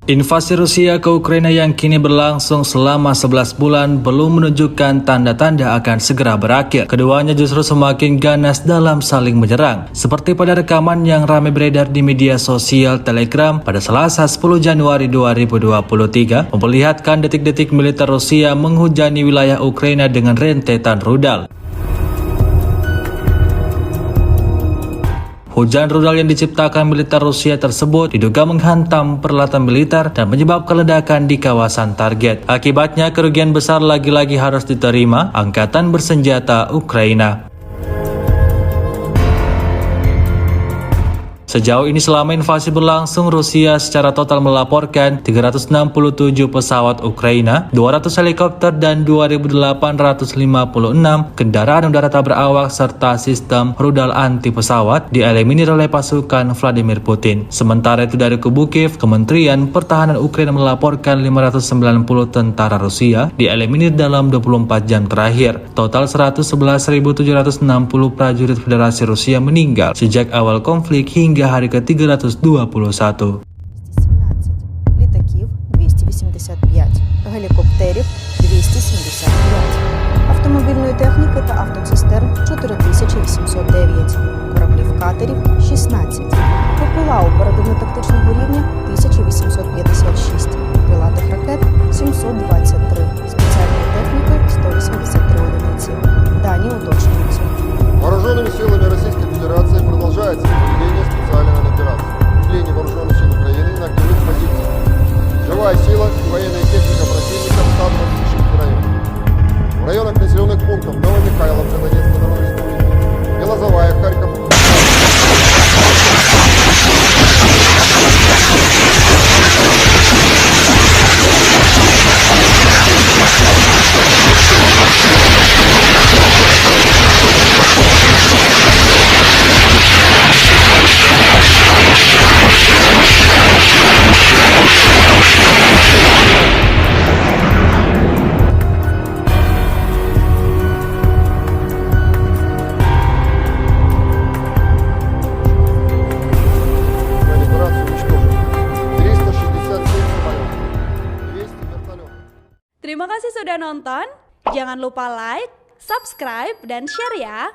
Invasi Rusia ke Ukraina yang kini berlangsung selama 11 bulan belum menunjukkan tanda-tanda akan segera berakhir. Keduanya justru semakin ganas dalam saling menyerang. Seperti pada rekaman yang ramai beredar di media sosial Telegram pada Selasa 10 Januari 2023 memperlihatkan detik-detik militer Rusia menghujani wilayah Ukraina dengan rentetan rudal. Hujan rudal yang diciptakan militer Rusia tersebut diduga menghantam peralatan militer dan menyebabkan ledakan di kawasan target. Akibatnya kerugian besar lagi-lagi harus diterima angkatan bersenjata Ukraina. Sejauh ini selama invasi berlangsung, Rusia secara total melaporkan 367 pesawat Ukraina, 200 helikopter, dan 2.856 kendaraan udara tak berawak serta sistem rudal anti pesawat dieliminir oleh pasukan Vladimir Putin. Sementara itu dari kubu Kiev, Kementerian Pertahanan Ukraina melaporkan 590 tentara Rusia dieliminir dalam 24 jam terakhir. Total 111.760 prajurit Federasi Rusia meninggal sejak awal konflik hingga hari ke-321. Літаків 285, гелікоптерів 275, автомобільної техніки та автоцистерн 4809, кораблів-катерів 16, ППЛА оперативно-тактичного рівня 1856, крилатих ракет 723, спеціальної техніки 183 одиниці. Дані уточнюються. Вооруженными силами Российской Федерации продолжается проведение специальной операции. Укрепление вооруженных сил Украины на активных позициях. Живая сила и военная техника противника в 126 районах. В районах населенных пунктов Новомихайловка, Донецкой Народной Республики, Белозовая, Харьков. Terima kasih sudah nonton. Jangan lupa like, subscribe, dan share ya.